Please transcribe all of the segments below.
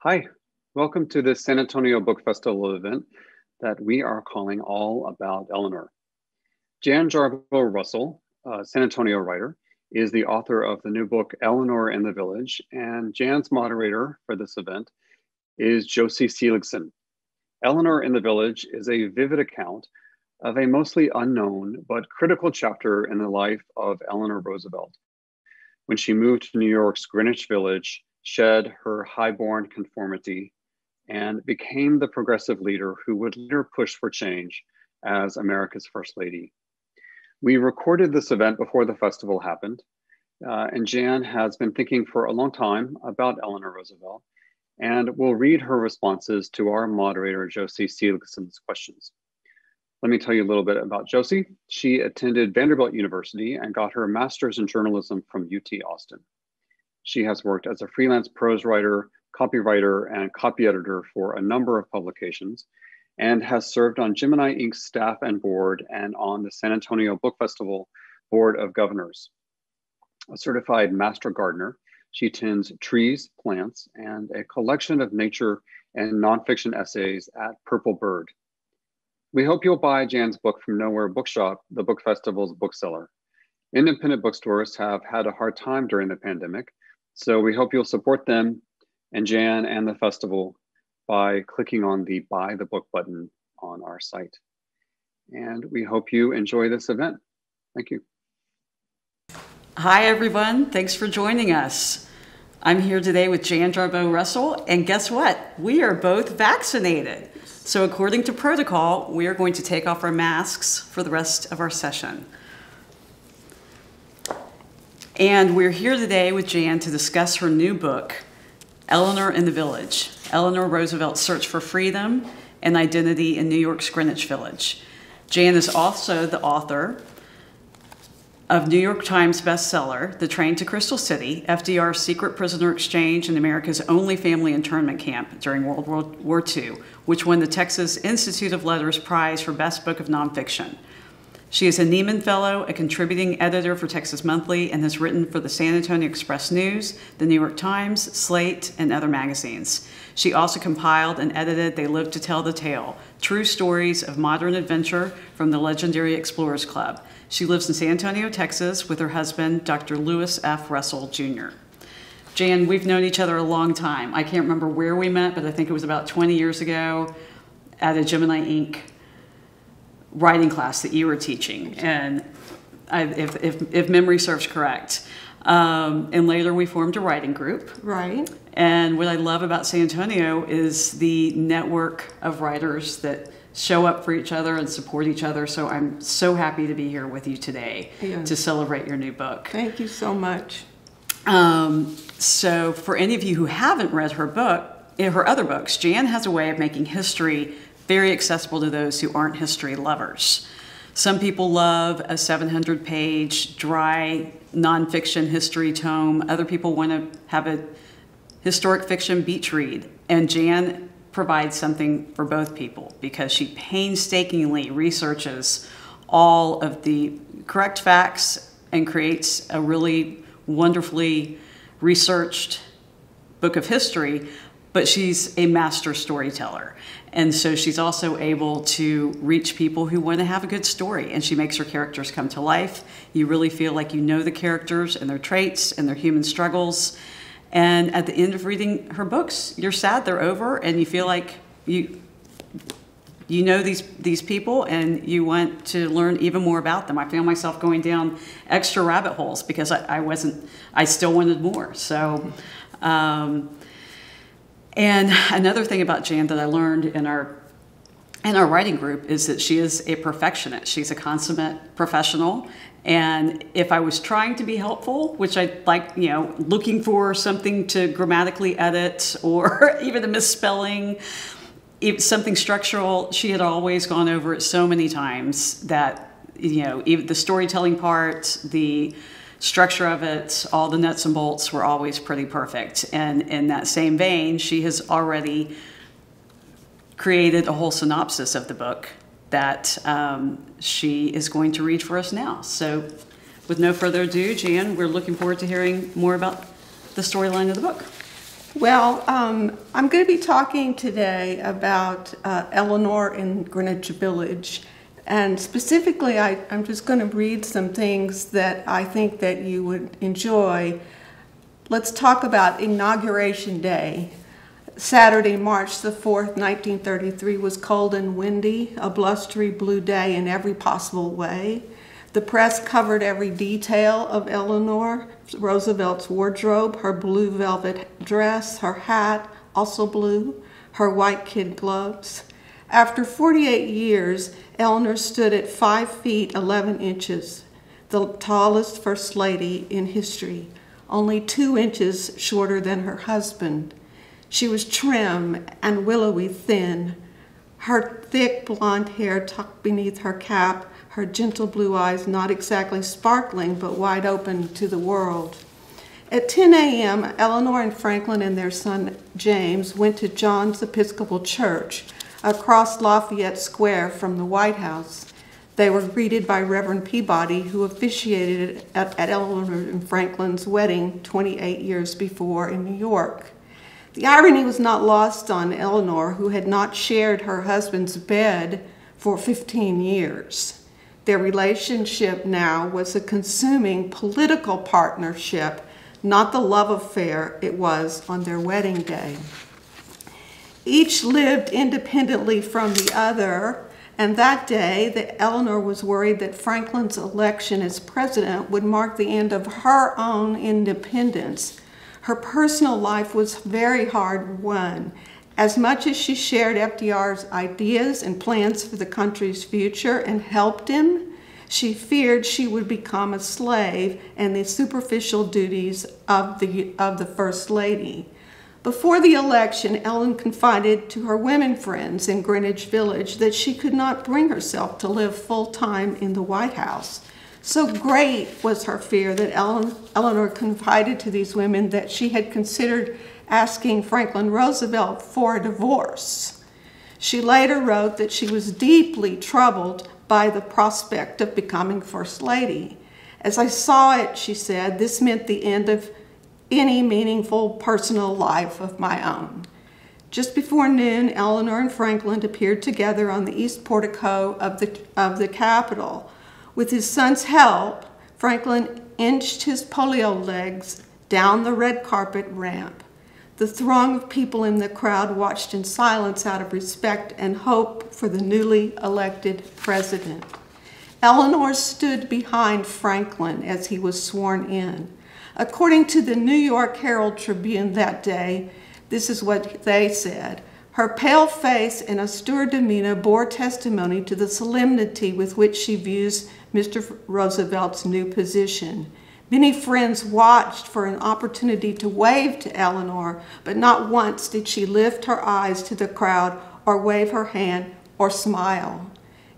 Hi, welcome to this San Antonio Book Festival event that we are calling All About Eleanor. Jan Jarboe Russell, a San Antonio writer, is the author of the new book, Eleanor in the Village, and Jan's moderator for this event is Josie Seeligson. Eleanor in the Village is a vivid account of a mostly unknown but critical chapter in the life of Eleanor Roosevelt, when she moved to New York's Greenwich Village, shed her highborn conformity, and became the progressive leader who would later push for change as America's First Lady. We recorded this event before the festival happened, and Jan has been thinking for a long time about Eleanor Roosevelt, and will read her responses to our moderator, Josie Seeligson's questions. Let me tell you a little bit about Josie. She attended Vanderbilt University and got her master's in journalism from UT Austin. She has worked as a freelance prose writer, copywriter, and copy editor for a number of publications, and has served on Gemini Ink's staff and board and on the San Antonio Book Festival Board of Governors. A certified master gardener, she tends trees, plants, and a collection of nature and nonfiction essays at Purple Bird. We hope you'll buy Jan's book from Nowhere Bookshop, the book festival's bookseller. Independent bookstores have had a hard time during the pandemic, so we hope you'll support them and Jan and the festival by clicking on the Buy the Book button on our site. And we hope you enjoy this event. Thank you. Hi, everyone. Thanks for joining us. I'm here today with Jan Jarboe Russell, and guess what? We are both vaccinated. So according to protocol, we are going to take off our masks for the rest of our session. And we're here today with Jan to discuss her new book, Eleanor in the Village, Eleanor Roosevelt's Search for Freedom and Identity in New York's Greenwich Village. Jan is also the author of New York Times bestseller, The Train to Crystal City, FDR's Secret Prisoner Exchange and America's Only Family Internment Camp during World War II, which won the Texas Institute of Letters Prize for Best Book of Nonfiction. She is a Neiman Fellow, a contributing editor for Texas Monthly, and has written for the San Antonio Express News, the New York Times, Slate, and other magazines. She also compiled and edited They Live to Tell the Tale, true stories of modern adventure from the legendary Explorers Club. She lives in San Antonio, Texas, with her husband, Dr. Lewis F. Russell, Jr. Jan, we've known each other a long time. I can't remember where we met, but I think it was about 20 years ago at a Gemini Ink writing class that you were teaching, and if memory serves correct. And later we formed a writing group. Right. And what I love about San Antonio is the network of writers that show up for each other and support each other. So I'm so happy to be here with you today to celebrate your new book. Thank you so much. So for any of you who haven't read her book, her other books, Jan has a way of making history very accessible to those who aren't history lovers. Some people love a 700-page dry nonfiction history tome. Other people want to have a historic fiction beach read. And Jan provides something for both people because she painstakingly researches all of the correct facts and creates a really wonderfully researched book of history, but she's a master storyteller. And so she's also able to reach people who want to have a good story, and she makes her characters come to life. You really feel like you know the characters and their traits and their human struggles. And at the end of reading her books, you're sad they're over, and you feel like you know these people and you want to learn even more about them. I found myself going down extra rabbit holes because I still wanted more. So, and another thing about Jan that I learned in our writing group is that she is a perfectionist. She's a consummate professional. And if I was trying to be helpful, which I like, looking for something to grammatically edit or even a misspelling, something structural, she had always gone over it so many times that, even the storytelling part, the structure of it, all the nuts and bolts were always pretty perfect. And in that same vein, she has already created a whole synopsis of the book that she is going to read for us now. So with no further ado, Jan, we're looking forward to hearing more about the storyline of the book. Well, I'm going to be talking today about Eleanor in Greenwich Village. And specifically, I'm just going to read some things that I think that you would enjoy. Let's talk about Inauguration Day. Saturday, March the 4th, 1933 was cold and windy, a blustery blue day in every possible way. The press covered every detail of Eleanor Roosevelt's wardrobe, her blue velvet dress, her hat, also blue, her white kid gloves. After 48 years, Eleanor stood at 5 feet 11 inches, the tallest first lady in history, only 2 inches shorter than her husband. She was trim and willowy thin, her thick blonde hair tucked beneath her cap, her gentle blue eyes not exactly sparkling but wide open to the world. At 10 a.m., Eleanor and Franklin and their son James went to John's Episcopal Church across Lafayette Square from the White House. They were greeted by Reverend Peabody, who officiated at Eleanor and Franklin's wedding 28 years before in New York. The irony was not lost on Eleanor, who had not shared her husband's bed for 15 years. Their relationship now was a consuming political partnership, not the love affair it was on their wedding day. Each lived independently from the other, and that day, Eleanor was worried that Franklin's election as president would mark the end of her own independence. Her personal life was very hard won. As much as she shared FDR's ideas and plans for the country's future and helped him, she feared she would become a slave and the superficial duties of the First Lady. Before the election, Ellen confided to her women friends in Greenwich Village that she could not bring herself to live full-time in the White House. So great was her fear that Eleanor confided to these women that she had considered asking Franklin Roosevelt for a divorce. She later wrote that she was deeply troubled by the prospect of becoming First Lady. As I saw it, she said, this meant the end of any meaningful personal life of my own. Just before noon, Eleanor and Franklin appeared together on the east portico of the Capitol. With his son's help, Franklin inched his polio legs down the red carpet ramp. The throng of people in the crowd watched in silence out of respect and hope for the newly elected president. Eleanor stood behind Franklin as he was sworn in. According to the New York Herald Tribune that day, this is what they said. Her pale face and austere demeanor bore testimony to the solemnity with which she views Mr. Roosevelt's new position. Many friends watched for an opportunity to wave to Eleanor, but not once did she lift her eyes to the crowd or wave her hand or smile.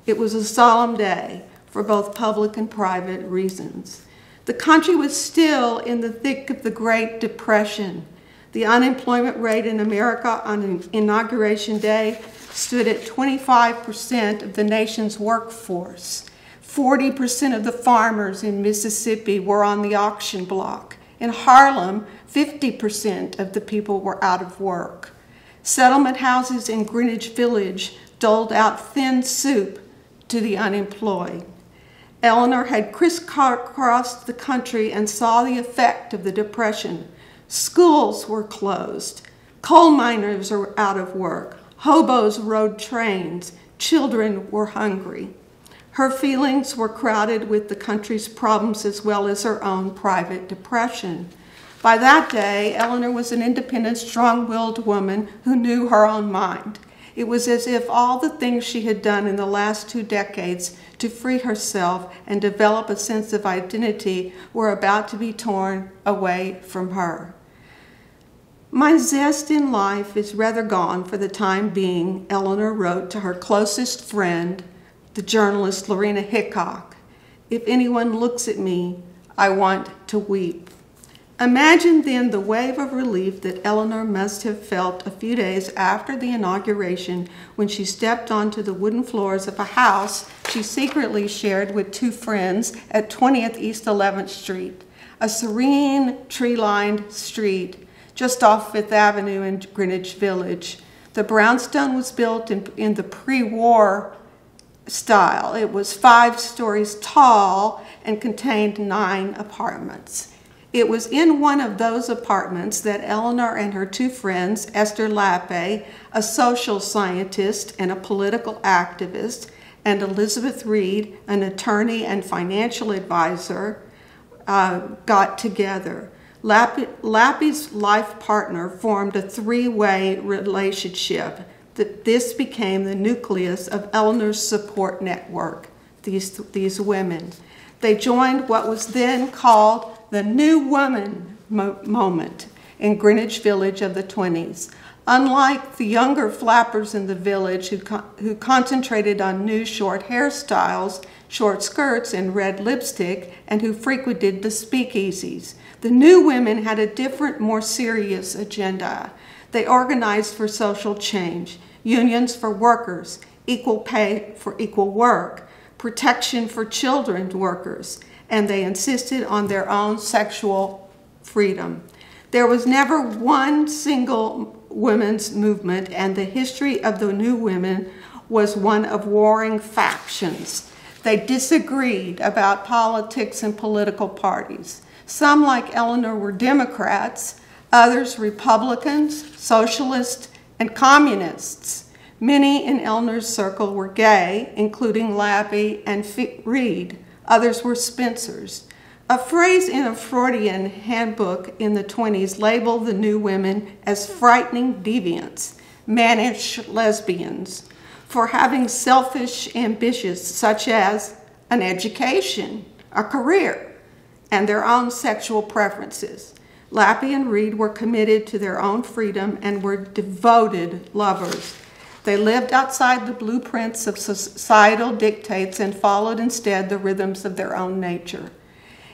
It was a solemn day for both public and private reasons. The country was still in the thick of the Great Depression. The unemployment rate in America on Inauguration Day stood at 25% of the nation's workforce. 40% of the farmers in Mississippi were on the auction block. In Harlem, 50% of the people were out of work. Settlement houses in Greenwich Village doled out thin soup to the unemployed. Eleanor had crisscrossed the country and saw the effect of the Depression. Schools were closed. Coal miners were out of work. Hobos rode trains. Children were hungry. Her feelings were crowded with the country's problems as well as her own private depression. By that day, Eleanor was an independent, strong-willed woman who knew her own mind. It was as if all the things she had done in the last 2 decades to free herself and develop a sense of identity were about to be torn away from her. My zest in life is rather gone for the time being, Eleanor wrote to her closest friend, the journalist Lorena Hickok. If anyone looks at me, I want to weep. Imagine then the wave of relief that Eleanor must have felt a few days after the inauguration when she stepped onto the wooden floors of a house she secretly shared with 2 friends at 20th East 11th Street, a serene, tree-lined street just off Fifth Avenue in Greenwich Village. The brownstone was built in the pre-war style. It was 5 stories tall and contained 9 apartments. It was in one of those apartments that Eleanor and her 2 friends, Esther Lappe, a social scientist and a political activist, and Elizabeth Reed, an attorney and financial advisor, got together. Lappe's life partner formed a 3-way relationship. This became the nucleus of Eleanor's support network, these women. They joined what was then called the New Woman moment in Greenwich Village of the 20s. Unlike the younger flappers in the village who concentrated on new short hairstyles, short skirts, and red lipstick, and who frequented the speakeasies, the new women had a different, more serious agenda. They organized for social change, unions for workers, equal pay for equal work, protection for children workers, and they insisted on their own sexual freedom. There was never one single women's movement, and the history of the new women was one of warring factions. They disagreed about politics and political parties. Some, like Eleanor, were Democrats, others Republicans, socialists, and communists. Many in Eleanor's circle were gay, including Lappe and Reed. Others were Spencers. A phrase in a Freudian handbook in the 20s labeled the new women as frightening deviants, mannish lesbians, for having selfish ambitions such as an education, a career, and their own sexual preferences. Lappe and Reed were committed to their own freedom and were devoted lovers. They lived outside the blueprints of societal dictates and followed instead the rhythms of their own nature.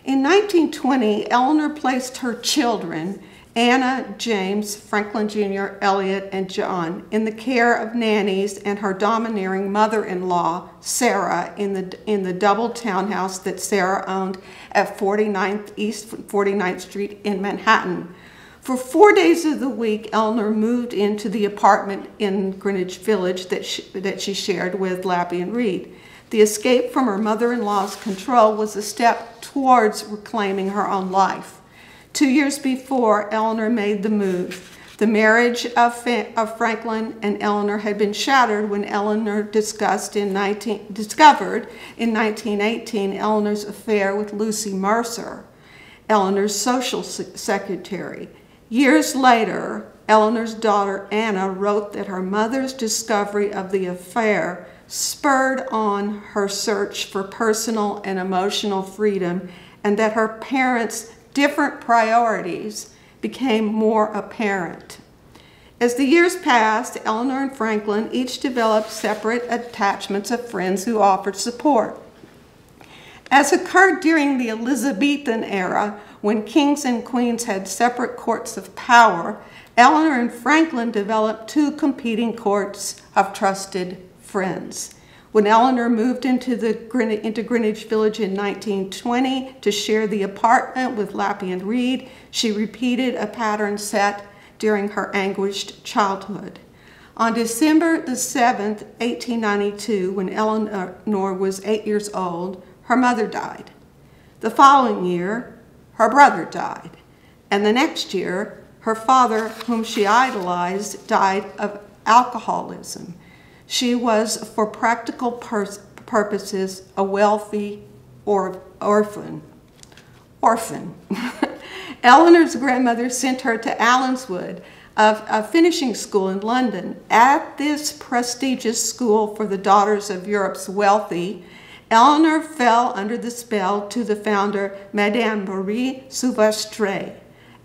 In 1920, Eleanor placed her children, Anna, James, Franklin Jr., Elliot, and John, in the care of nannies and her domineering mother-in-law, Sarah, in the double townhouse that Sarah owned at 49th East 49th Street in Manhattan. For 4 days of the week, Eleanor moved into the apartment in Greenwich Village that she shared with Lappe and Reed. The escape from her mother-in-law's control was a step towards reclaiming her own life. 2 years before, Eleanor made the move. The marriage of Franklin and Eleanor had been shattered when Eleanor discovered in 1918 Eleanor's affair with Lucy Mercer, Eleanor's social secretary. Years later, Eleanor's daughter Anna wrote that her mother's discovery of the affair spurred on her search for personal and emotional freedom, and that her parents' different priorities became more apparent. As the years passed, Eleanor and Franklin each developed separate attachments of friends who offered support. As occurred during the Elizabethan era, when kings and queens had separate courts of power, Eleanor and Franklin developed 2 competing courts of trusted friends. When Eleanor moved into Greenwich Village in 1920 to share the apartment with Lappe and Reed, she repeated a pattern set during her anguished childhood. On December the 7th, 1892, when Eleanor was 8 years old, her mother died. The following year, her brother died. And the next year, her father, whom she idolized, died of alcoholism. She was, for practical purposes, a wealthy orphan. Eleanor's grandmother sent her to Allenswood, a finishing school in London. At this prestigious school for the daughters of Europe's wealthy, Eleanor fell under the spell to the founder, Madame Marie Souvestre,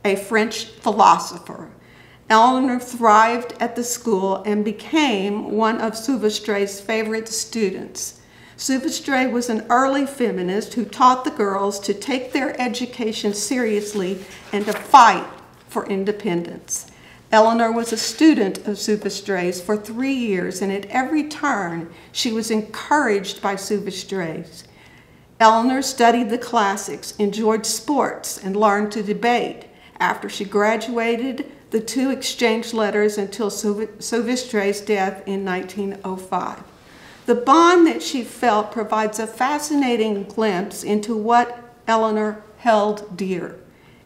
a French philosopher. Eleanor thrived at the school and became one of Souvestre's favorite students. Souvestre was an early feminist who taught the girls to take their education seriously and to fight for independence. Eleanor was a student of Souvestre's for 3 years, and at every turn, she was encouraged by Souvestre's. Eleanor studied the classics, enjoyed sports, and learned to debate. After she graduated, the two exchanged letters until Sauvistre's death in 1905. The bond that she felt provides a fascinating glimpse into what Eleanor held dear.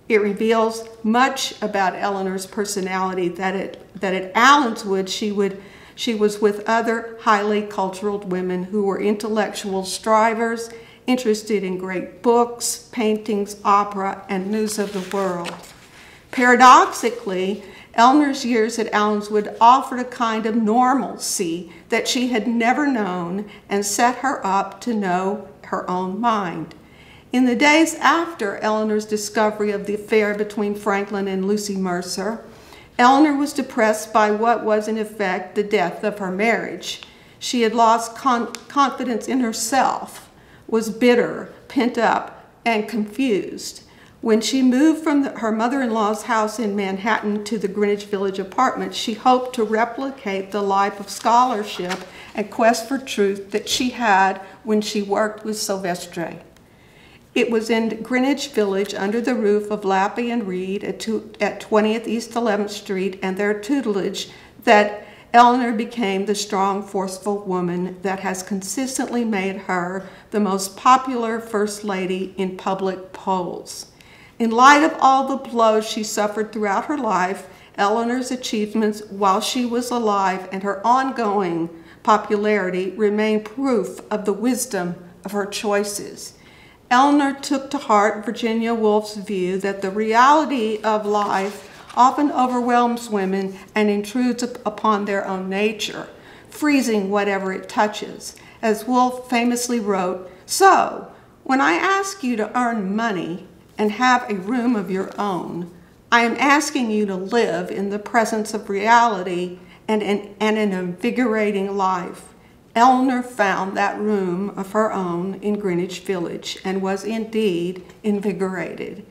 It reveals much about Eleanor's personality, that at Allenswood she was with other highly cultured women who were intellectual strivers, interested in great books, paintings, opera, and news of the world. Paradoxically, Eleanor's years at Allenswood offered a kind of normalcy that she had never known and set her up to know her own mind. In the days after Eleanor's discovery of the affair between Franklin and Lucy Mercer, Eleanor was depressed by what was in effect the death of her marriage. She had lost confidence in herself, was bitter, pent up, and confused. When she moved from her mother-in-law's house in Manhattan to the Greenwich Village apartment, she hoped to replicate the life of scholarship and quest for truth that she had when she worked with Sauvestre. It was in Greenwich Village under the roof of Lappy and Reed at 20th East 11th Street and their tutelage that Eleanor became the strong, forceful woman that has consistently made her the most popular First Lady in public polls. In light of all the blows she suffered throughout her life, Eleanor's achievements while she was alive and her ongoing popularity remain proof of the wisdom of her choices. Eleanor took to heart Virginia Woolf's view that the reality of life often overwhelms women and intrudes upon their own nature, freezing whatever it touches. As Woolf famously wrote, "So, when I ask you to earn money and have a room of your own, I am asking you to live in the presence of reality and an invigorating life." Eleanor found that room of her own in Greenwich Village and was indeed invigorated.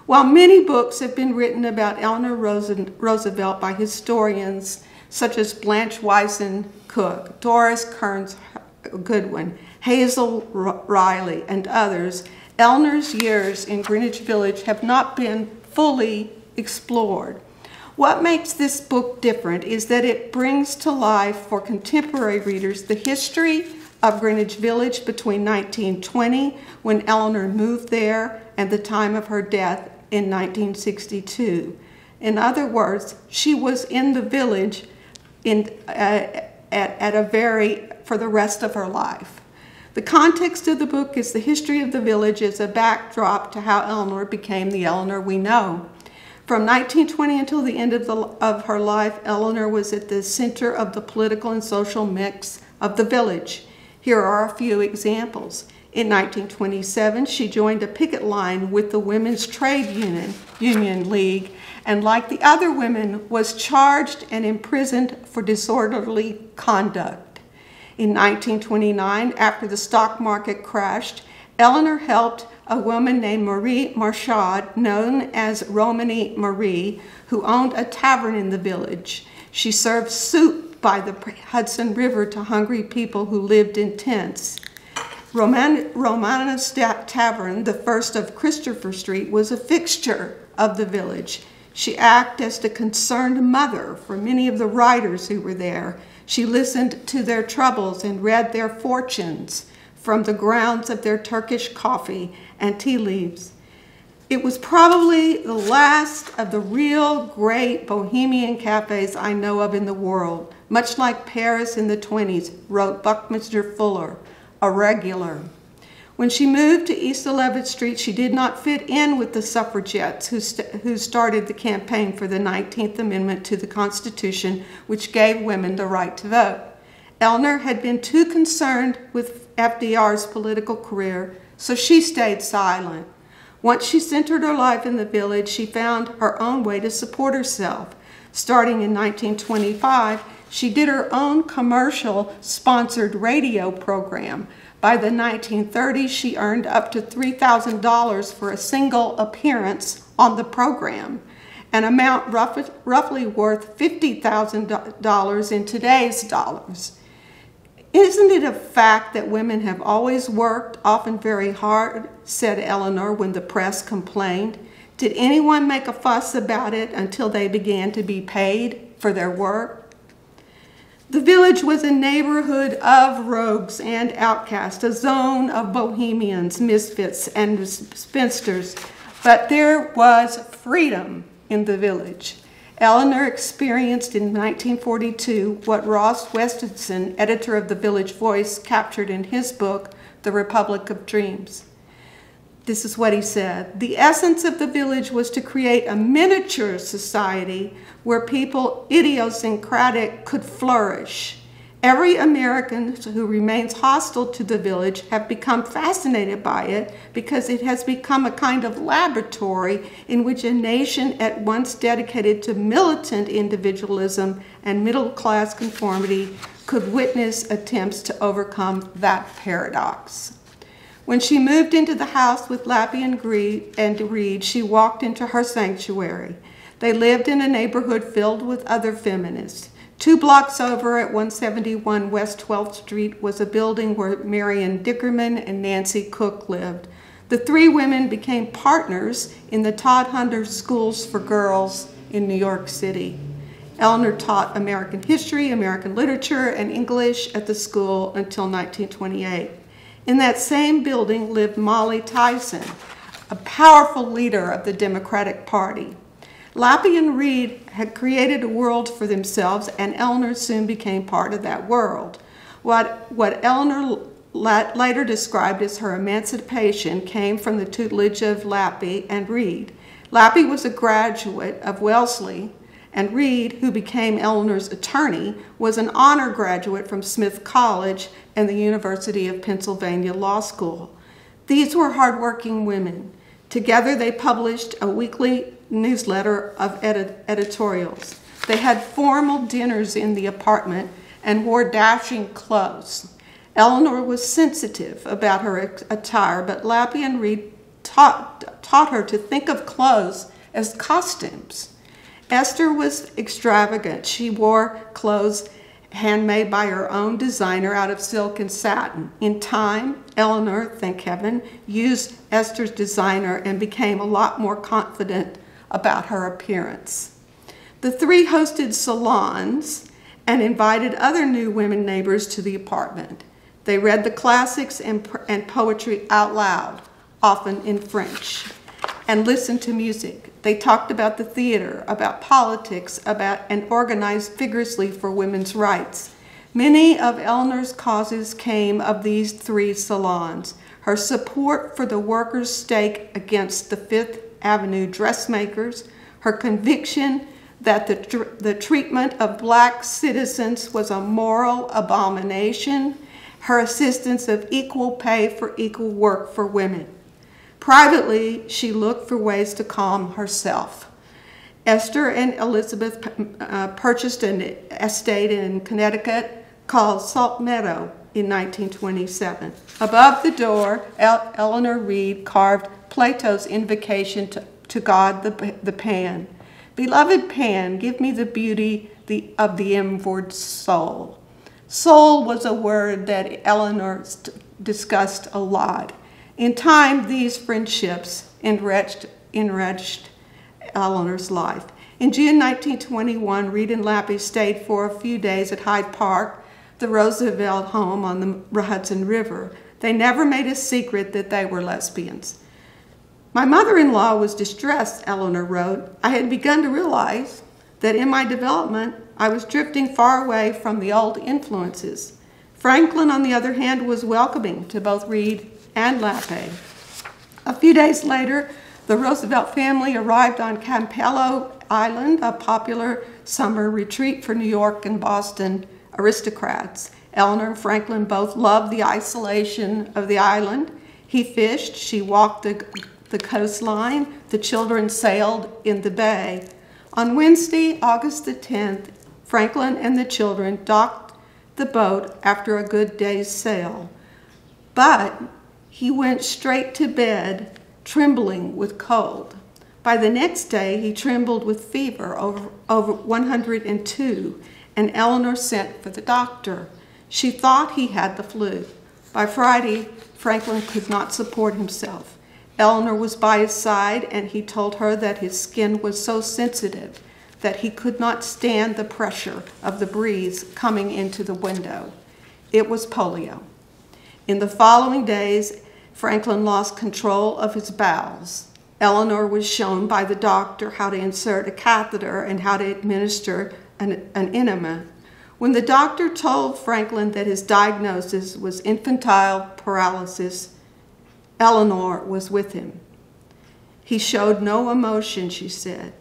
While many books have been written about Eleanor Roosevelt by historians such as Blanche Wyson Cook, Doris Kearns Goodwin, Hazel Riley, and others, Eleanor's years in Greenwich Village have not been fully explored. What makes this book different is that it brings to life for contemporary readers the history of Greenwich Village between 1920, when Eleanor moved there, and the time of her death in 1962. In other words, she was in the village for the rest of her life. The context of the book is the history of the village as a backdrop to how Eleanor became the Eleanor we know. From 1920 until the end of her life, Eleanor was at the center of the political and social mix of the village. Here are a few examples. In 1927, she joined a picket line with the Women's Trade Union League, and like the other women, was charged and imprisoned for disorderly conduct. In 1929, after the stock market crashed, Eleanor helped a woman named Marie Marchand, known as Romany Marie, who owned a tavern in the village. She served soup by the Hudson River to hungry people who lived in tents. Romana's Tavern, the first of Christopher Street, was a fixture of the village. She acted as the concerned mother for many of the writers who were there. She listened to their troubles and read their fortunes from the grounds of their Turkish coffee and tea leaves. It was probably the last of the real great bohemian cafes I know of in the world, much like Paris in the 20s, wrote Buckminster Fuller, a regular. When she moved to East 11th Street, she did not fit in with the suffragettes who started the campaign for the 19th Amendment to the Constitution, which gave women the right to vote. Eleanor had been too concerned with FDR's political career, so she stayed silent. Once she centered her life in the village, she found her own way to support herself. Starting in 1925, she did her own commercial-sponsored radio program. By the 1930s, she earned up to $3,000 for a single appearance on the program, an amount roughly worth $50,000 in today's dollars. Isn't it a fact that women have always worked, often very hard, said Eleanor when the press complained. Did anyone make a fuss about it until they began to be paid for their work? The village was a neighborhood of rogues and outcasts, a zone of bohemians, misfits, and spinsters. But there was freedom in the village. Eleanor experienced in 1942 what Ross Westonson, editor of the Village Voice, captured in his book, The Republic of Dreams. This is what he said. The essence of the village was to create a miniature society where people idiosyncratic could flourish. Every American who remains hostile to the village have become fascinated by it because it has become a kind of laboratory in which a nation at once dedicated to militant individualism and middle-class conformity could witness attempts to overcome that paradox. When she moved into the house with Lappy and Reed, she walked into her sanctuary. They lived in a neighborhood filled with other feminists. 2 blocks over at 171 West 12th Street was a building where Marion Dickerman and Nancy Cook lived. The 3 women became partners in the Todd Hunter Schools for Girls in New York City. Eleanor taught American history, American literature, and English at the school until 1928. In that same building lived Molly Tyson, a powerful leader of the Democratic Party. Lappy and Reed had created a world for themselves, and Eleanor soon became part of that world. What Eleanor later described as her emancipation came from the tutelage of Lappy and Reed. Lappy was a graduate of Wellesley, and Reed, who became Eleanor's attorney, was an honor graduate from Smith College and the University of Pennsylvania Law School. These were hardworking women. Together they published a weekly newsletter of editorials. They had formal dinners in the apartment and wore dashing clothes. Eleanor was sensitive about her attire, but Lappy and Reed taught her to think of clothes as costumes. Esther was extravagant. She wore clothes handmade by her own designer out of silk and satin. In time, Eleanor, thank heaven, used Esther's designer and became a lot more confident about her appearance. The 3 hosted salons and invited other new women neighbors to the apartment. They read the classics and poetry out loud, often in French, and listened to music. They talked about the theater, about politics, and organized vigorously for women's rights. Many of Eleanor's causes came of these 3 salons. Her support for the workers' stake against the Fifth Avenue dressmakers, her conviction that the treatment of black citizens was a moral abomination, her assistance of equal pay for equal work for women. Privately, she looked for ways to calm herself. Esther and Elizabeth purchased an estate in Connecticut called Salt Meadow in 1927. Above the door, Eleanor Reed carved Plato's invocation to God the Pan. Beloved Pan, give me the beauty of the inward soul. Soul was a word that Eleanor discussed a lot. In time, these friendships enriched Eleanor's life. In June 1921, Reed and Lappy stayed for a few days at Hyde Park, the Roosevelt home on the Hudson River. They never made a secret that they were lesbians. My mother-in-law was distressed, Eleanor wrote. I had begun to realize that in my development, I was drifting far away from the old influences. Franklin, on the other hand, was welcoming to both Reed and Lappy. A few days later, the Roosevelt family arrived on Campello Island, a popular summer retreat for New York and Boston aristocrats. Eleanor and Franklin both loved the isolation of the island. He fished, she walked the coastline, the children sailed in the bay. On Wednesday, August the 10th, Franklin and the children docked the boat after a good day's sail. But he went straight to bed, trembling with cold. By the next day, he trembled with fever over 102, and Eleanor sent for the doctor. She thought he had the flu. By Friday, Franklin could not support himself. Eleanor was by his side, and he told her that his skin was so sensitive that he could not stand the pressure of the breeze coming into the window. It was polio. In the following days, Franklin lost control of his bowels. Eleanor was shown by the doctor how to insert a catheter and how to administer an enema. When the doctor told Franklin that his diagnosis was infantile paralysis, Eleanor was with him. He showed no emotion, she said.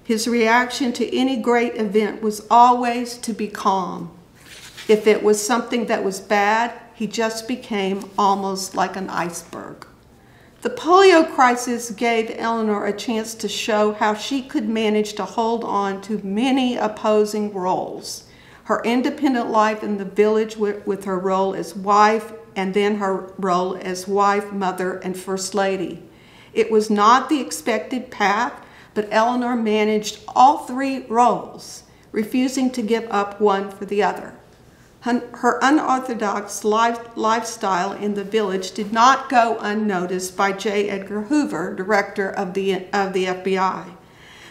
His reaction to any great event was always to be calm. If it was something that was bad, he just became almost like an iceberg. The polio crisis gave Eleanor a chance to show how she could manage to hold on to many opposing roles. Her independent life in the village with her role as wife, and then her role as wife, mother, and first lady. It was not the expected path, but Eleanor managed all three roles, refusing to give up one for the other. Her unorthodox lifestyle in the village did not go unnoticed by J. Edgar Hoover, director of the FBI.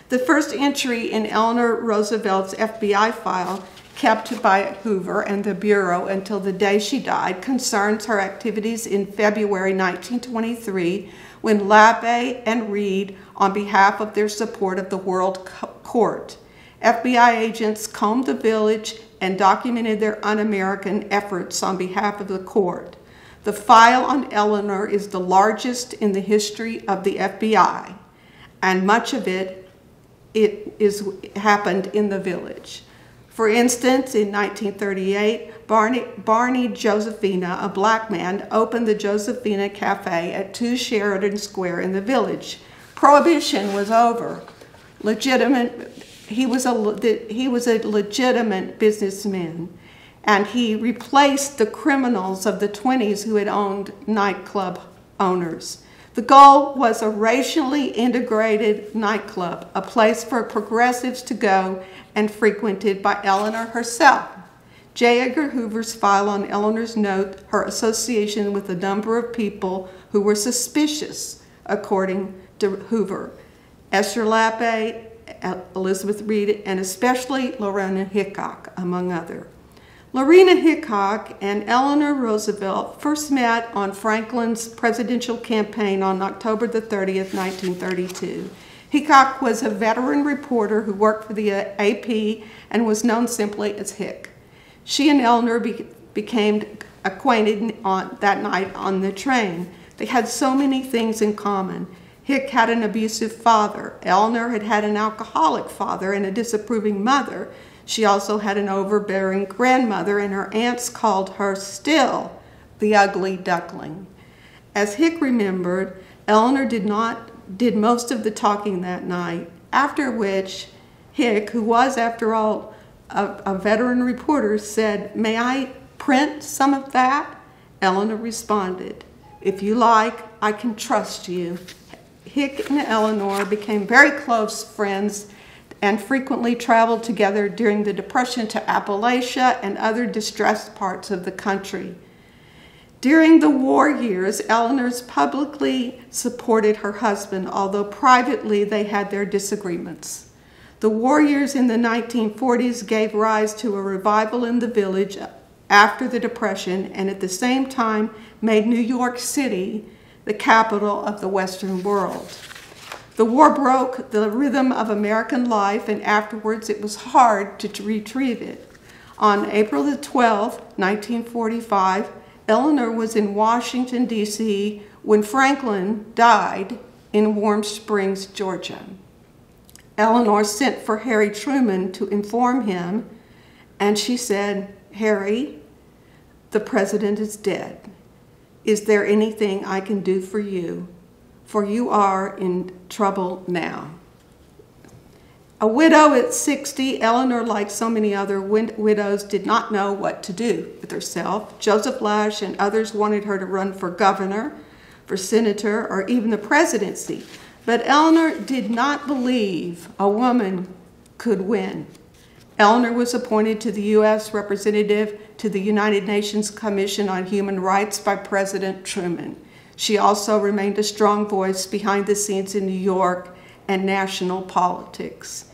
The first entry in Eleanor Roosevelt's FBI file, kept by Hoover and the Bureau until the day she died, concerns her activities in February 1923 when Lappe and Reed, on behalf of their support of the World Court, FBI agents combed the village and documented their un-American efforts on behalf of the court. The file on Eleanor is the largest in the history of the FBI, and much of it happened in the village. For instance, in 1938, Barney Josephina, a black man, opened the Josephina Cafe at 2 Sheridan Square in the village. Prohibition was over. He was a legitimate businessman, and he replaced the criminals of the 20s who had owned nightclub owners. The goal was a racially integrated nightclub, a place for progressives to go and frequented by Eleanor herself. J. Edgar Hoover's file on Eleanor's note her association with a number of people who were suspicious, according to Hoover: Esther Lappe, Elizabeth Reed, and especially Lorena Hickok, among others. Lorena Hickok and Eleanor Roosevelt first met on Franklin's presidential campaign on October the 30th, 1932. Hickok was a veteran reporter who worked for the AP and was known simply as Hick. She and Eleanor became acquainted that night on the train. They had so many things in common. Hick had an abusive father. Eleanor had had an alcoholic father and a disapproving mother. She also had an overbearing grandmother, and her aunts called her still the ugly duckling. As Hick remembered, Eleanor did most of the talking that night, after which Hick, who was, after all, a veteran reporter, said, "May I print some of that?" Eleanor responded, "If you like, I can trust you." Hick and Eleanor became very close friends and frequently traveled together during the Depression to Appalachia and other distressed parts of the country. During the war years, Eleanor publicly supported her husband, although privately they had their disagreements. The war years in the 1940s gave rise to a revival in the village after the Depression, and at the same time made New York City the capital of the Western world. The war broke the rhythm of American life, and afterwards it was hard to retrieve it. On April the 12th, 1945, Eleanor was in Washington, D.C. when Franklin died in Warm Springs, Georgia. Eleanor sent for Harry Truman to inform him, and she said, "Harry, the president is dead. Is there anything I can do for you? For you are in trouble now." A widow at 60, Eleanor, like so many other widows, did not know what to do with herself. Joseph Lash and others wanted her to run for governor, for senator, or even the presidency. But Eleanor did not believe a woman could win. Eleanor was appointed to the U.S. representative to the United Nations Commission on Human Rights by President Truman. She also remained a strong voice behind the scenes in New York and national politics.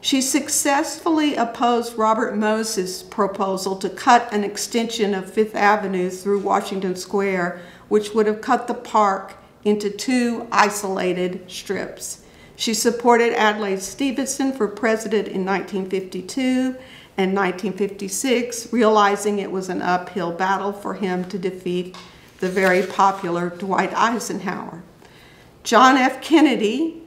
She successfully opposed Robert Moses' proposal to cut an extension of Fifth Avenue through Washington Square, which would have cut the park into two isolated strips. She supported Adlai Stevenson for president in 1952 and 1956, realizing it was an uphill battle for him to defeat the very popular Dwight Eisenhower. John F. Kennedy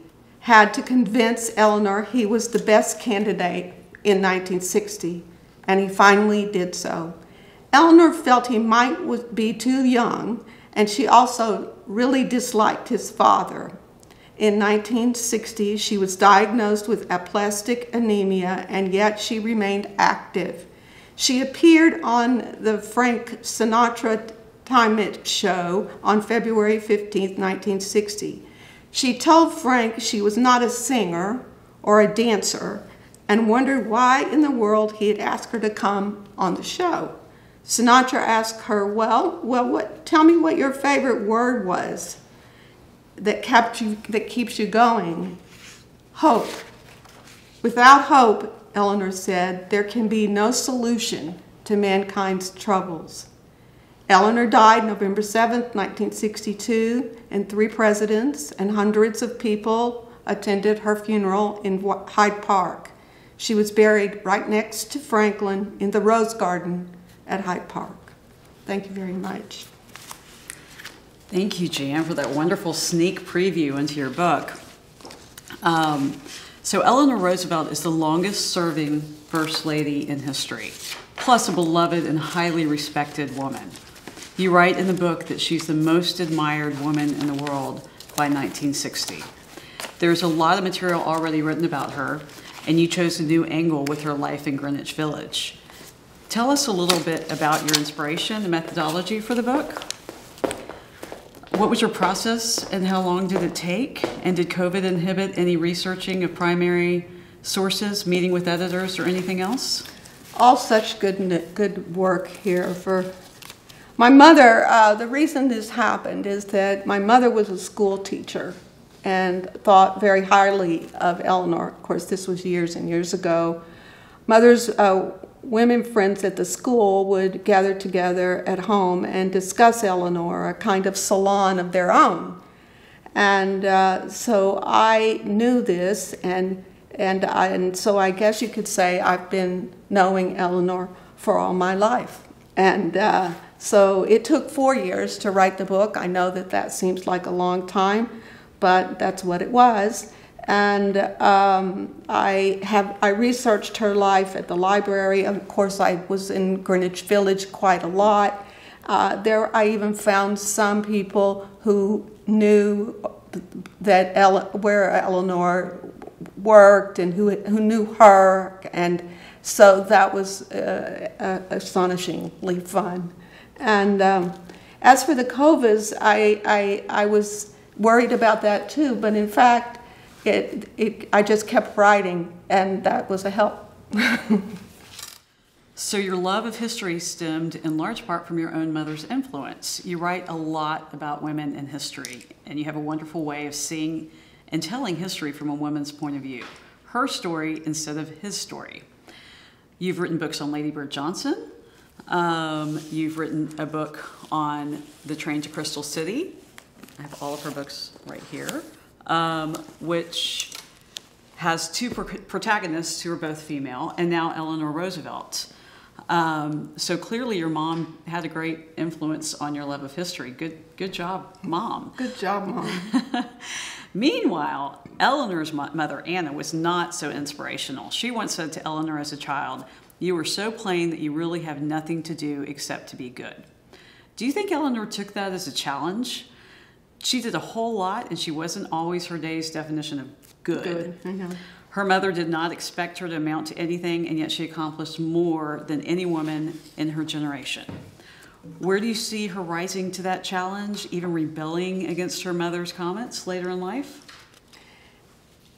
had to convince Eleanor he was the best candidate in 1960, and he finally did so. Eleanor felt he might be too young, and she also really disliked his father. In 1960, she was diagnosed with aplastic anemia, and yet she remained active. She appeared on the Frank Sinatra Time It show on February 15, 1960. She told Frank she was not a singer or a dancer and wondered why in the world he had asked her to come on the show. Sinatra asked her, tell me what your favorite word was that keeps you going. Hope. Without hope, Eleanor said, there can be no solution to mankind's troubles. Eleanor died November 7, 1962, and 3 presidents and hundreds of people attended her funeral in Hyde Park. She was buried right next to Franklin in the Rose Garden at Hyde Park. Thank you very much. Thank you, Jan, for that wonderful sneak preview into your book. So Eleanor Roosevelt is the longest-serving First Lady in history, plus a beloved and highly respected woman. You write in the book that she's the most admired woman in the world by 1960. There's a lot of material already written about her, and you chose a new angle with her life in Greenwich Village. Tell us a little bit about your inspiration and methodology for the book. What was your process and how long did it take? And did COVID inhibit any researching of primary sources, meeting with editors, or anything else? All such good work here. For my mother, the reason this happened is that my mother was a school teacher and thought very highly of Eleanor. Of course, this was years and years ago. Mother's women friends at the school would gather together at home and discuss Eleanor, a kind of salon of their own. And so I knew this, and so I guess you could say I've been knowing Eleanor for all my life. And so it took 4 years to write the book. I know that seems like a long time, but that's what it was. And I researched her life at the library. Of course, I was in Greenwich Village quite a lot. There, I even found some people who knew that where Eleanor worked and who knew her, and so that was astonishingly fun. And as for the COVIDs, I was worried about that too, but in fact, I just kept writing, and that was a help. So your love of history stemmed in large part from your own mother's influence. You write a lot about women in history, and you have a wonderful way of seeing and telling history from a woman's point of view. Her story instead of his story. You've written books on Lady Bird Johnson. You've written a book on the train to Crystal City. I have all of her books right here. Which has 2 protagonists who are both female, and now Eleanor Roosevelt. So clearly your mom had a great influence on your love of history. Good job, Mom. Good job, Mom. Meanwhile, Eleanor's mother, Anna, was not so inspirational. She once said to Eleanor as a child, "You are so plain that you really have nothing to do except to be good." Do you think Eleanor took that as a challenge? She did a whole lot, and she wasn't always her day's definition of good. Mm-hmm. Her mother did not expect her to amount to anything, and yet she accomplished more than any woman in her generation. Where do you see her rising to that challenge, even rebelling against her mother's comments later in life?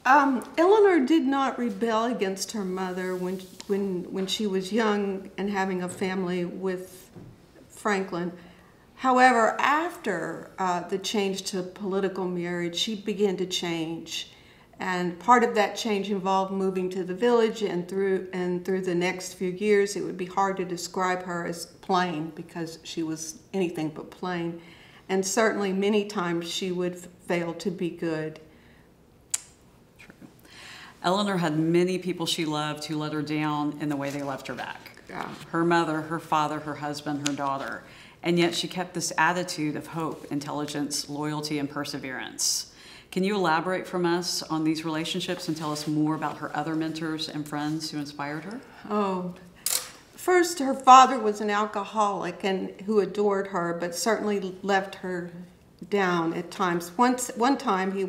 Eleanor did not rebel against her mother when she was young and having a family with Franklin. However, after the change to political marriage, she began to change. And part of that change involved moving to the village, and through the next few years, it would be hard to describe her as plain because she was anything but plain. And certainly many times she would fail to be good. True. Eleanor had many people she loved who let her down in the way they left her back. Yeah. Her mother, her father, her husband, her daughter. And yet she kept this attitude of hope, intelligence, loyalty, and perseverance. Can you elaborate from us on these relationships and tell us more about her other mentors and friends who inspired her? Oh, first, her father was an alcoholic and who adored her, but certainly left her down at times. One time he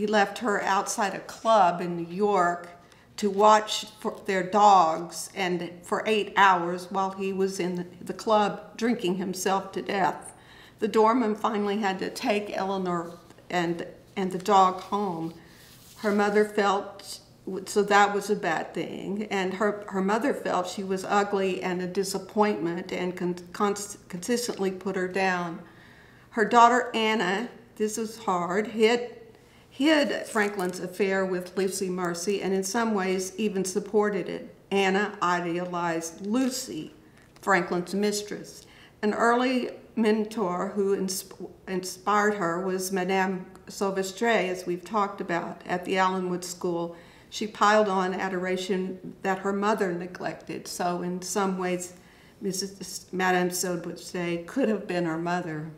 left her outside a club in New York to watch their dogs, and for 8 hours while he was in the club drinking himself to death. The doorman finally had to take Eleanor and the dog home. Her mother felt, so that was a bad thing, and her mother felt she was ugly and a disappointment and consistently put her down. Her daughter Anna, this was hard, hid Franklin's affair with Lucy Mercy, and in some ways even supported it. Anna idealized Lucy, Franklin's mistress. An early mentor who inspired her was Madame Sauvestre, as we've talked about, at the Allenwood School. She piled on adoration that her mother neglected, so in some ways Madame Sauvestre could have been her mother.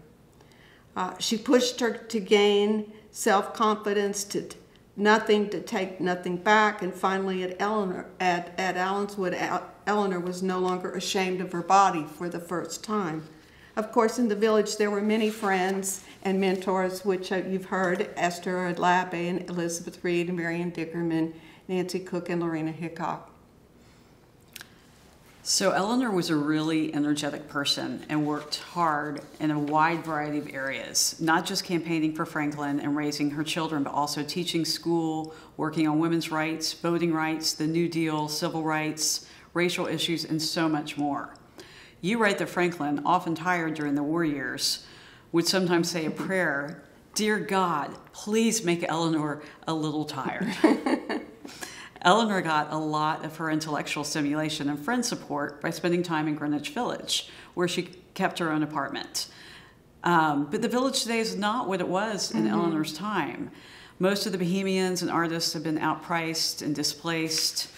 She pushed her to gain self-confidence, to take nothing back, and finally at Allenswood, Eleanor was no longer ashamed of her body for the first time. Of course, in the village there were many friends and mentors, which you've heard: Esther Adlabe and Elizabeth Reed and Marian Dickerman, Nancy Cook and Lorena Hickok. So Eleanor was a really energetic person and worked hard in a wide variety of areas, not just campaigning for Franklin and raising her children, but also teaching school, working on women's rights, voting rights, the New Deal, civil rights, racial issues, and so much more. You write that Franklin, often tired during the war years, would sometimes say a prayer, "Dear God, please make Eleanor a little tired." Eleanor got a lot of her intellectual stimulation and friend support by spending time in Greenwich Village, where she kept her own apartment. But the village today is not what it was in Eleanor's time. Most of the bohemians and artists have been outpriced and displaced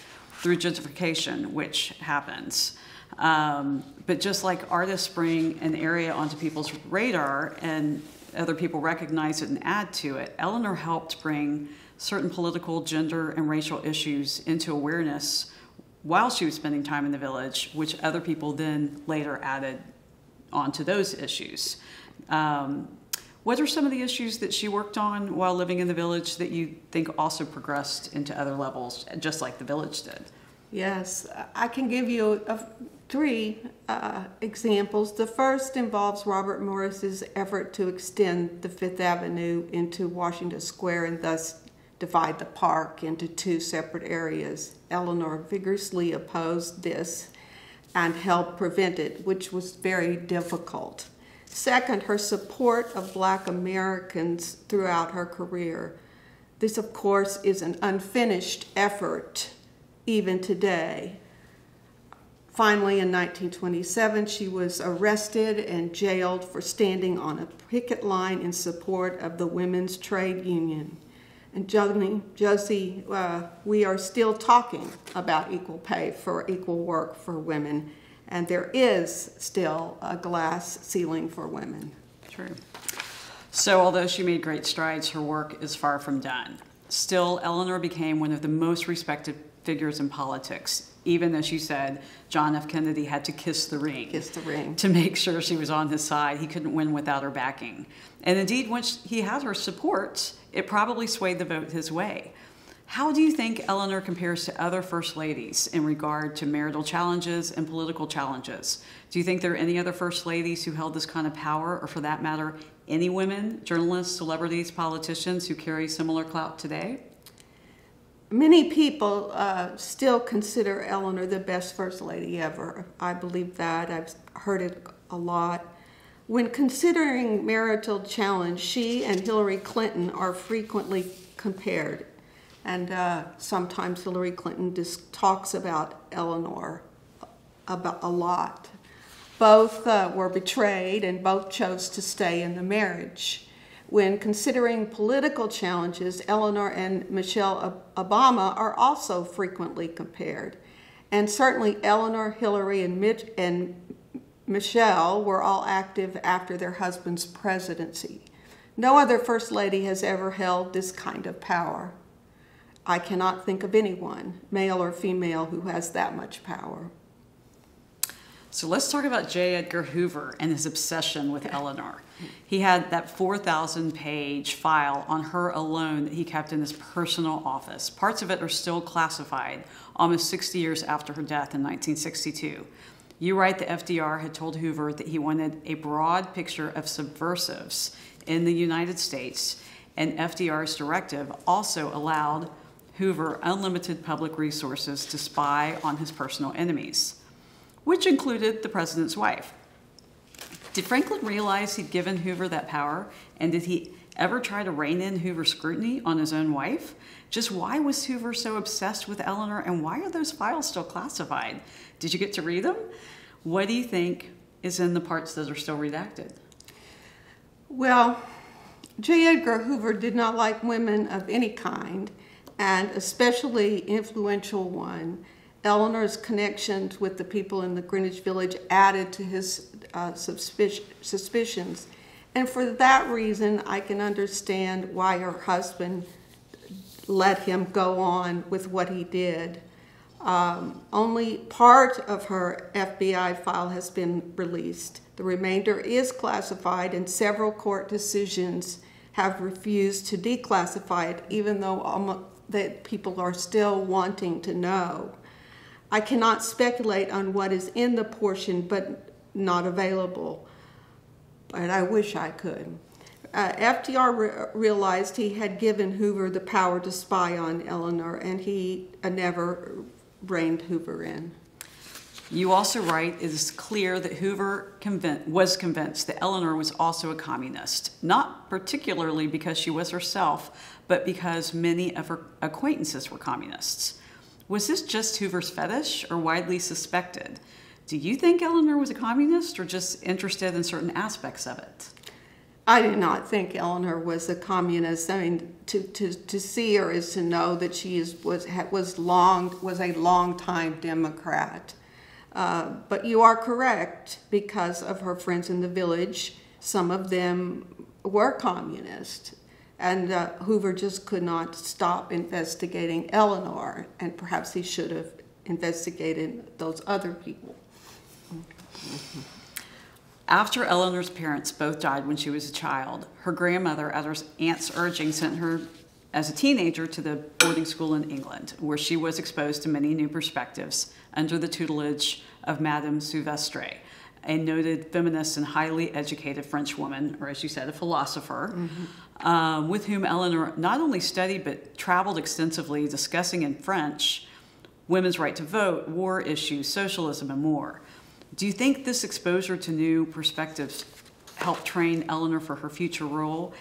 through gentrification, which happens. But just like artists bring an area onto people's radar and other people recognize it and add to it, Eleanor helped bring certain political, gender, and racial issues into awareness while she was spending time in the village, which other people then later added onto those issues. What are some of the issues that she worked on while living in the village that you think also progressed into other levels, just like the village did? Yes, I can give you three examples. The first involves Robert Morris's effort to extend the Fifth Avenue into Washington Square and thus divide the park into two separate areas. Eleanor vigorously opposed this and helped prevent it, which was very difficult. Second, her support of Black Americans throughout her career. This, of course, is an unfinished effort even today. Finally, in 1927, she was arrested and jailed for standing on a picket line in support of the Women's Trade Union. And Josie, we are still talking about equal pay for equal work for women, and there is still a glass ceiling for women. True. So although she made great strides, her work is far from done. Still, Eleanor became one of the most respected figures in politics, even as you said, John F. Kennedy had to kiss the ring to make sure she was on his side. He couldn't win without her backing. And indeed, once he had her support, it probably swayed the vote his way. How do you think Eleanor compares to other first ladies in regard to marital challenges and political challenges? Do you think there are any other first ladies who held this kind of power, or for that matter, any women, journalists, celebrities, politicians who carry similar clout today? Many people still consider Eleanor the best first lady ever. I believe that. I've heard it a lot. When considering marital challenge, she and Hillary Clinton are frequently compared. And sometimes Hillary Clinton just talks about Eleanor a lot. Both were betrayed and both chose to stay in the marriage. When considering political challenges, Eleanor and Michelle Obama are also frequently compared. And certainly Eleanor, Hillary, and Michelle were all active after their husband's presidency. No other First Lady has ever held this kind of power. I cannot think of anyone, male or female, who has that much power. So let's talk about J. Edgar Hoover and his obsession with Eleanor. He had that 4,000-page file on her alone that he kept in his personal office. Parts of it are still classified, almost 60 years after her death in 1962. You write that FDR had told Hoover that he wanted a broad picture of subversives in the United States, and FDR's directive also allowed Hoover unlimited public resources to spy on his personal enemies, which included the president's wife. Did Franklin realize he'd given Hoover that power? And did he ever try to rein in Hoover's scrutiny on his own wife? Just why was Hoover so obsessed with Eleanor, and why are those files still classified? Did you get to read them? What do you think is in the parts that are still redacted? Well, J. Edgar Hoover did not like women of any kind, and especially influential one. Eleanor's connections with the people in the Greenwich Village added to his suspicions. And for that reason, I can understand why her husband let him go on with what he did. Only part of her FBI file has been released. The remainder is classified, and several court decisions have refused to declassify it, even though that people are still wanting to know. I cannot speculate on what is in the portion but not available, but I wish I could. FDR realized he had given Hoover the power to spy on Eleanor, and he never reined Hoover in. You also write, it is clear that Hoover was convinced that Eleanor was also a communist, not particularly because she was herself, but because many of her acquaintances were communists. Was this just Hoover's fetish or widely suspected? Do you think Eleanor was a communist or just interested in certain aspects of it? I do not think Eleanor was a communist. I mean, to see her is to know that she was a long-time Democrat. But you are correct, because of her friends in the village, some of them were communist. And Hoover just could not stop investigating Eleanor, and perhaps he should have investigated those other people. After Eleanor's parents both died when she was a child, her grandmother, at her aunt's urging, sent her as a teenager to the boarding school in England, where she was exposed to many new perspectives under the tutelage of Madame Souvestre, a noted feminist and highly educated French woman, or as you said, a philosopher, with whom Eleanor not only studied but traveled extensively, discussing in French women's right to vote, war issues, socialism, and more. Do you think this exposure to new perspectives helped train Eleanor for her future role?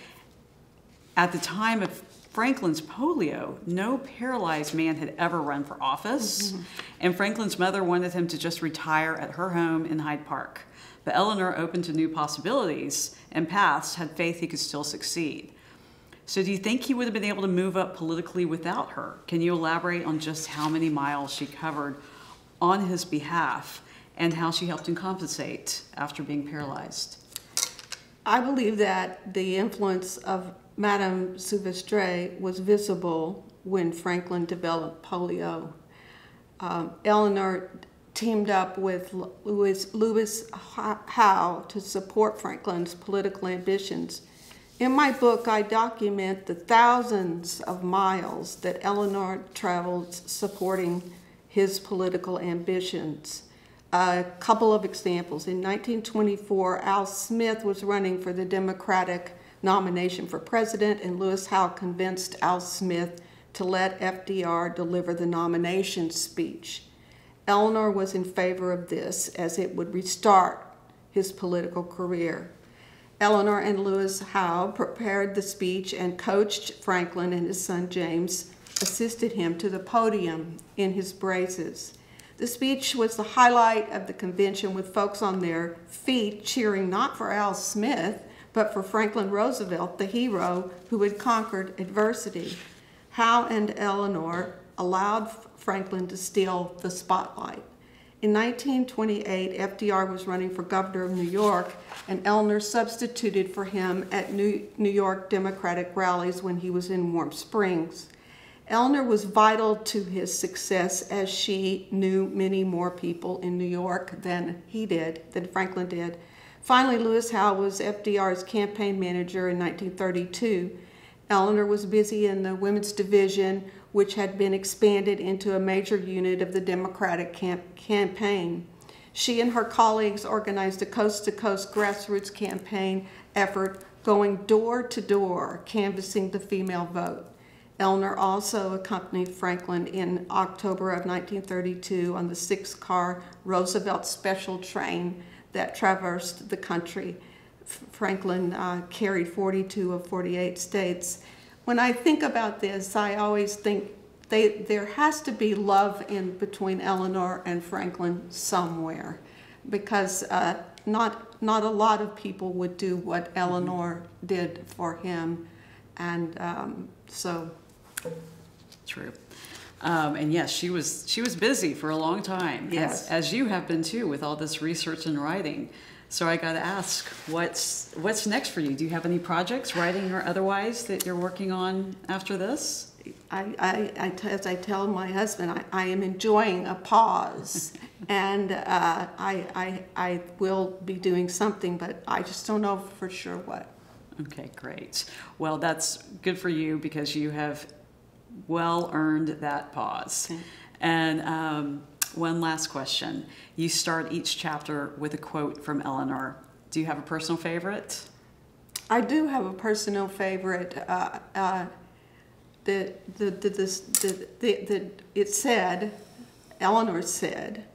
At the time of Franklin's polio, no paralyzed man had ever run for office, and Franklin's mother wanted him to just retire at her home in Hyde Park. But Eleanor, open to new possibilities and paths, had faith he could still succeed. So do you think he would have been able to move up politically without her? Can you elaborate on just how many miles she covered on his behalf and how she helped him compensate after being paralyzed? I believe that the influence of Madame Souvestre was visible when Franklin developed polio. Eleanor teamed up with Lewis Howe to support Franklin's political ambitions. In my book, I document the thousands of miles that Eleanor traveled supporting his political ambitions. A couple of examples. In 1924, Al Smith was running for the Democratic nomination for president, and Lewis Howe convinced Al Smith to let FDR deliver the nomination speech. Eleanor was in favor of this, as it would restart his political career. Eleanor and Lewis Howe prepared the speech, and coached Franklin, and his son James assisted him to the podium in his braces. The speech was the highlight of the convention, with folks on their feet cheering not for Al Smith, but for Franklin Roosevelt, the hero who had conquered adversity. Howe and Eleanor allowed Franklin to steal the spotlight. In 1928, FDR was running for governor of New York, and Eleanor substituted for him at New York Democratic rallies when he was in Warm Springs. Eleanor was vital to his success, as she knew many more people in New York than Franklin did. Finally, Lewis Howe was FDR's campaign manager in 1932. Eleanor was busy in the women's division, which had been expanded into a major unit of the Democratic campaign. She and her colleagues organized a coast-to-coast grassroots campaign effort, going door to door, canvassing the female vote. Eleanor also accompanied Franklin in October of 1932 on the 6-car Roosevelt special train that traversed the country. Franklin carried 42 of 48 states. When I think about this, I always think there has to be love in between Eleanor and Franklin somewhere, because not a lot of people would do what Eleanor did for him, and so. True. And yes, she was busy for a long time, yes, as you have been too, with all this research and writing. So I got to ask, what's next for you? Do you have any projects, writing or otherwise, that you're working on after this? As I tell my husband, I am enjoying a pause, and I will be doing something, but I just don't know for sure what. Okay, great. Well, that's good for you, because you have well earned that pause. Okay. And one last question. You start each chapter with a quote from Eleanor. Do you have a personal favorite? I do have a personal favorite. It said, Eleanor said,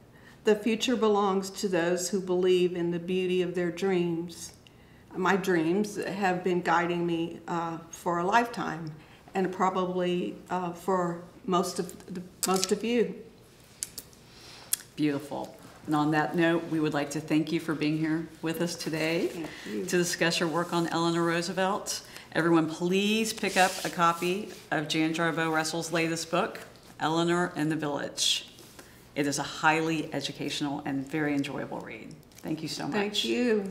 "The future belongs to those who believe in the beauty of their dreams." My dreams have been guiding me for a lifetime, and probably for most of you. Beautiful. And on that note, we would like to thank you for being here with us today to discuss your work on Eleanor Roosevelt. Everyone, please pick up a copy of Jan Jarboe Russell's latest book, Eleanor in the Village. It is a highly educational and very enjoyable read. Thank you so much. Thank you.